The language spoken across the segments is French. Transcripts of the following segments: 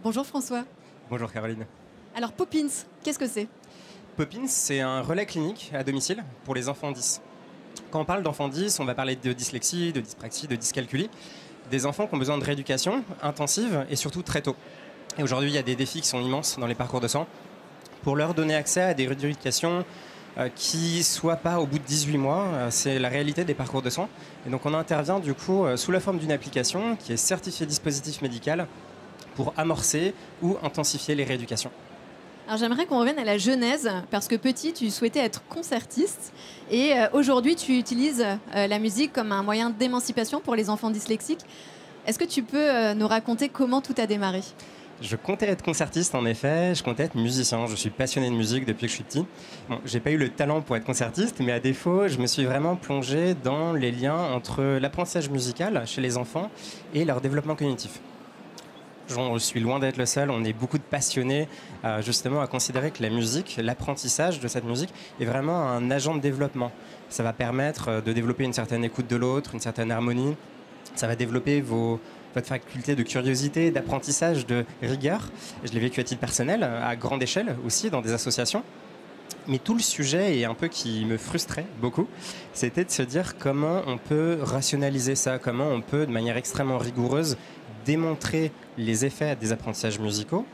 Bonjour François. Bonjour Caroline. Alors Poppins, qu'est-ce que c'est? Poppins, c'est un relais clinique à domicile pour les enfants 10. Quand on parle d'enfants 10, on va parler de dyslexie, de dyspraxie, de dyscalculie, des enfants qui ont besoin de rééducation intensive et surtout très tôt. Et aujourd'hui, il y a des défis qui sont immenses dans les parcours de soins pour leur donner accès à des rééducations qui ne soient pas au bout de 18 mois. C'est la réalité des parcours de soins. Et donc on intervient du coup sous la forme d'une application qui est certifiée dispositif médical pour amorcer ou intensifier les rééducations. Alors j'aimerais qu'on revienne à la genèse, parce que petit, tu souhaitais être concertiste, et aujourd'hui, tu utilises la musique comme un moyen d'émancipation pour les enfants dyslexiques. Est-ce que tu peux nous raconter comment tout a démarré? Je comptais être concertiste, en effet, je comptais être musicien. Je suis passionné de musique depuis que je suis petit. Bon, j'ai pas eu le talent pour être concertiste, mais à défaut, je me suis vraiment plongé dans les liens entre l'apprentissage musical chez les enfants et leur développement cognitif. Je suis loin d'être le seul, on est beaucoup de passionnés justement à considérer que la musique, l'apprentissage de cette musique est vraiment un agent de développement. Ça va permettre de développer une certaine écoute de l'autre, une certaine harmonie, ça va développer votre faculté de curiosité, d'apprentissage, de rigueur. Je l'ai vécu à titre personnel, à grande échelle aussi, dans des associations. Mais tout le sujet, et un peu qui me frustrait beaucoup, c'était de se dire comment on peut rationaliser ça, comment on peut, de manière extrêmement rigoureuse, démontrer les effets des apprentissages musicaux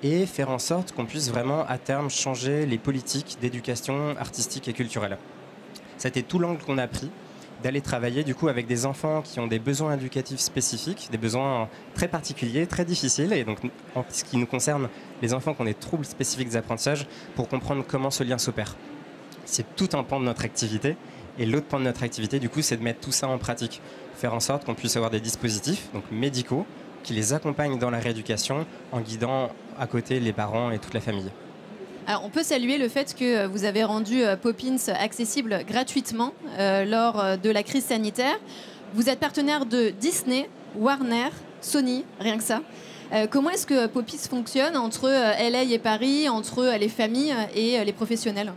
et faire en sorte qu'on puisse vraiment, à terme, changer les politiques d'éducation artistique et culturelle. C'était tout l'angle qu'on a pris, d'aller travailler du coup avec des enfants qui ont des besoins éducatifs spécifiques, des besoins très particuliers, très difficiles, et donc en ce qui nous concerne, les enfants qui ont des troubles spécifiques des apprentissages, pour comprendre comment ce lien s'opère. C'est tout un pan de notre activité, et l'autre pan de notre activité, du coup, c'est de mettre tout ça en pratique, faire en sorte qu'on puisse avoir des dispositifs donc médicaux qui les accompagnent dans la rééducation en guidant à côté les parents et toute la famille. Alors, on peut saluer le fait que vous avez rendu Poppins accessible gratuitement lors de la crise sanitaire. Vous êtes partenaire de Disney, Warner, Sony, rien que ça. Comment est-ce que Poppins fonctionne entre LA et Paris, entre les familles et les professionnels?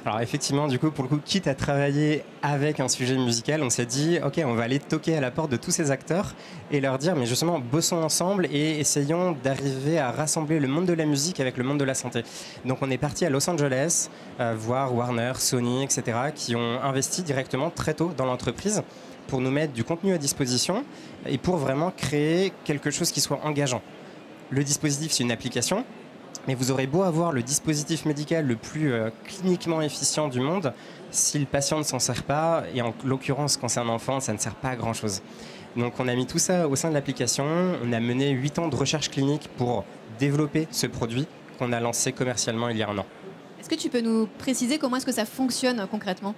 Alors effectivement, du coup, pour le coup, quitte à travailler avec un sujet musical, on s'est dit, ok, on va aller toquer à la porte de tous ces acteurs et leur dire, mais justement, bossons ensemble et essayons d'arriver à rassembler le monde de la musique avec le monde de la santé. Donc on est parti à Los Angeles, voir Warner, Sony, etc., qui ont investi directement très tôt dans l'entreprise pour nous mettre du contenu à disposition et pour vraiment créer quelque chose qui soit engageant. Le dispositif, c'est une application. Mais vous aurez beau avoir le dispositif médical le plus cliniquement efficient du monde, si le patient ne s'en sert pas, et en l'occurrence quand c'est un enfant, ça ne sert pas à grand chose. Donc on a mis tout ça au sein de l'application, on a mené 8 ans de recherche clinique pour développer ce produit qu'on a lancé commercialement il y a 1 an. Est-ce que tu peux nous préciser comment est-ce que ça fonctionne concrètement?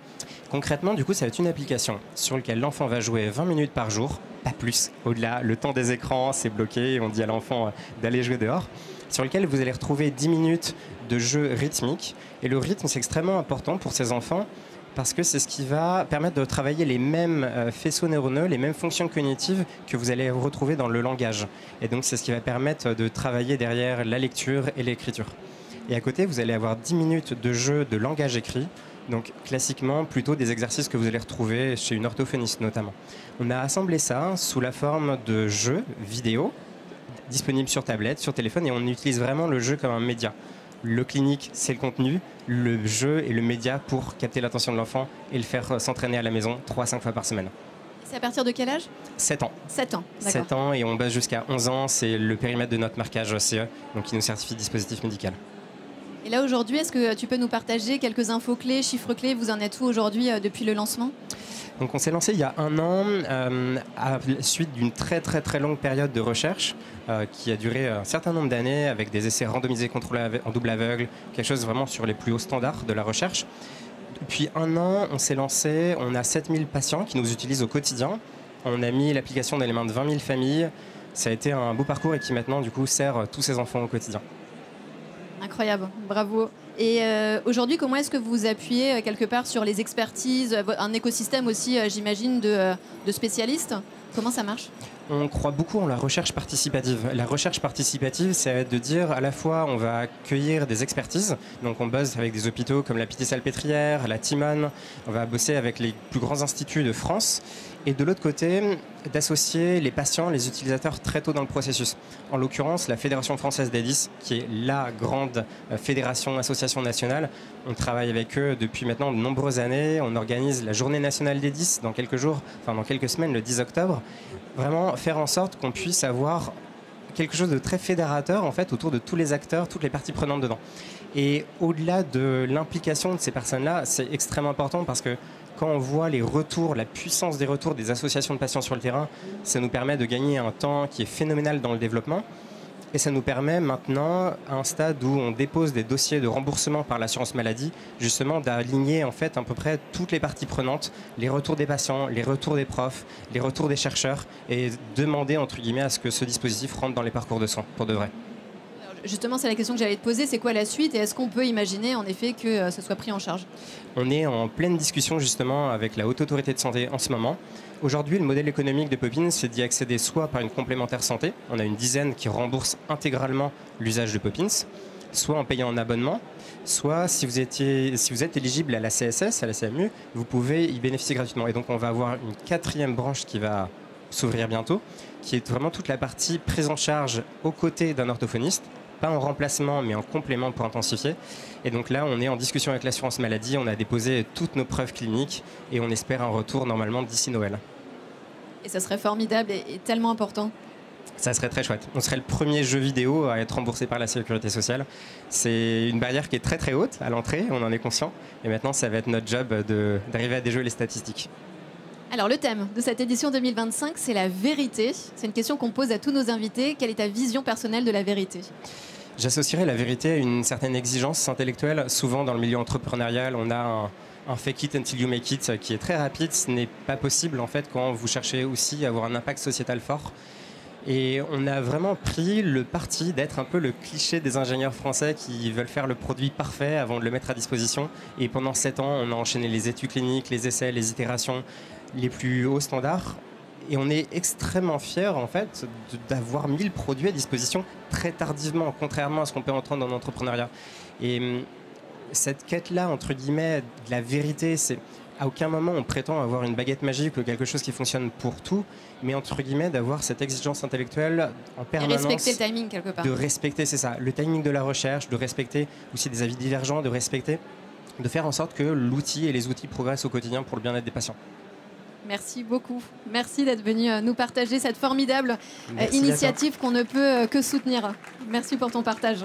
Concrètement, du coup, ça va être une application sur laquelle l'enfant va jouer 20 minutes par jour, pas plus. Au-delà, le temps des écrans, c'est bloqué, on dit à l'enfant d'aller jouer dehors. Sur lequel vous allez retrouver 10 minutes de jeu rythmique. Et le rythme, c'est extrêmement important pour ces enfants parce que c'est ce qui va permettre de travailler les mêmes faisceaux neuronaux, les mêmes fonctions cognitives que vous allez retrouver dans le langage. Et donc, c'est ce qui va permettre de travailler derrière la lecture et l'écriture. Et à côté, vous allez avoir 10 minutes de jeu de langage écrit. Donc, classiquement, plutôt des exercices que vous allez retrouver chez une orthophoniste notamment. On a assemblé ça sous la forme de jeux vidéo disponible sur tablette, sur téléphone, et on utilise vraiment le jeu comme un média. Le clinique, c'est le contenu, le jeu est le média pour capter l'attention de l'enfant et le faire s'entraîner à la maison 3-5 fois par semaine. C'est à partir de quel âge? 7 ans. 7 ans, d'accord. 7 ans, et on base jusqu'à 11 ans, c'est le périmètre de notre marquage CE, donc qui nous certifie dispositif médical. Et là aujourd'hui, est-ce que tu peux nous partager quelques infos clés, chiffres clés? Vous en êtes où aujourd'hui depuis le lancement? Donc on s'est lancé il y a 1 an à la suite d'une très très très longue période de recherche qui a duré un certain nombre d'années avec des essais randomisés contrôlés en double aveugle, quelque chose vraiment sur les plus hauts standards de la recherche. Depuis 1 an, on s'est lancé, on a 7000 patients qui nous utilisent au quotidien. On a mis l'application dans les mains de 20 000 familles. Ça a été un beau parcours et qui maintenant du coup sert tous ces enfants au quotidien. Incroyable, bravo. Et aujourd'hui, comment est-ce que vous vous appuyez quelque part sur les expertises, un écosystème aussi, j'imagine, de spécialistes? Comment ça marche? On croit beaucoup en la recherche participative. La recherche participative, c'est de dire à la fois on va accueillir des expertises, donc on bosse avec des hôpitaux comme la Pitié-Salpêtrière, la Timone, on va bosser avec les plus grands instituts de France, et de l'autre côté, d'associer les patients, les utilisateurs très tôt dans le processus. En l'occurrence, la Fédération française d'EDIS, qui est la grande fédération, association nationale, on travaille avec eux depuis maintenant de nombreuses années. On organise la journée nationale d'EDIS dans quelques jours, enfin dans quelques semaines, le 10 octobre. Vraiment faire en sorte qu'on puisse avoir quelque chose de très fédérateur en fait autour de tous les acteurs, toutes les parties prenantes dedans. Et au-delà de l'implication de ces personnes-là, c'est extrêmement important parce que quand on voit les retours, la puissance des retours des associations de patients sur le terrain, ça nous permet de gagner un temps qui est phénoménal dans le développement. Et ça nous permet maintenant, à un stade où on dépose des dossiers de remboursement par l'assurance maladie, justement d'aligner en fait à peu près toutes les parties prenantes, les retours des patients, les retours des profs, les retours des chercheurs, et demander entre guillemets à ce que ce dispositif rentre dans les parcours de soins, pour de vrai. Justement, c'est la question que j'allais te poser, c'est quoi la suite et est-ce qu'on peut imaginer en effet que ce soit pris en charge? On est en pleine discussion justement avec la Haute Autorité de Santé en ce moment. Aujourd'hui, le modèle économique de Poppins, c'est d'y accéder soit par une complémentaire santé, on a une dizaine qui rembourse intégralement l'usage de Poppins, soit en payant un abonnement, soit si vous êtes éligible à la CSS, à la CMU, vous pouvez y bénéficier gratuitement. Et donc on va avoir une quatrième branche qui va s'ouvrir bientôt, qui est vraiment toute la partie prise en charge aux côtés d'un orthophoniste, pas en remplacement mais en complément pour intensifier. Et donc là on est en discussion avec l'assurance maladie, on a déposé toutes nos preuves cliniques et on espère un retour normalement d'ici Noël. Et ça serait formidable et tellement important. Ça serait très chouette. On serait le premier jeu vidéo à être remboursé par la Sécurité sociale. C'est une barrière qui est très très haute à l'entrée, on en est conscient. Et maintenant ça va être notre job d'arriver à déjouer les statistiques. Alors le thème de cette édition 2025, c'est la vérité. C'est une question qu'on pose à tous nos invités. Quelle est ta vision personnelle de la vérité ? J'associerais la vérité à une certaine exigence intellectuelle. Souvent dans le milieu entrepreneurial, on a un fake it until you make it qui est très rapide. Ce n'est pas possible en fait quand vous cherchez aussi à avoir un impact sociétal fort. Et on a vraiment pris le parti d'être un peu le cliché des ingénieurs français qui veulent faire le produit parfait avant de le mettre à disposition. Et pendant 7 ans, on a enchaîné les études cliniques, les essais, les itérations, les plus hauts standards. Et on est extrêmement fiers en fait d'avoir mis le produit à disposition très tardivement, contrairement à ce qu'on peut entendre dans l'entrepreneuriat. Et cette quête-là, entre guillemets, de la vérité, c'est à aucun moment on prétend avoir une baguette magique ou quelque chose qui fonctionne pour tout, mais entre guillemets d'avoir cette exigence intellectuelle en permanence. Et respecter le timing quelque part. De respecter, c'est ça, le timing de la recherche, de respecter aussi des avis divergents, de faire en sorte que l'outil et les outils progressent au quotidien pour le bien-être des patients. Merci beaucoup. Merci d'être venu nous partager cette formidable initiative qu'on ne peut que soutenir. Merci pour ton partage.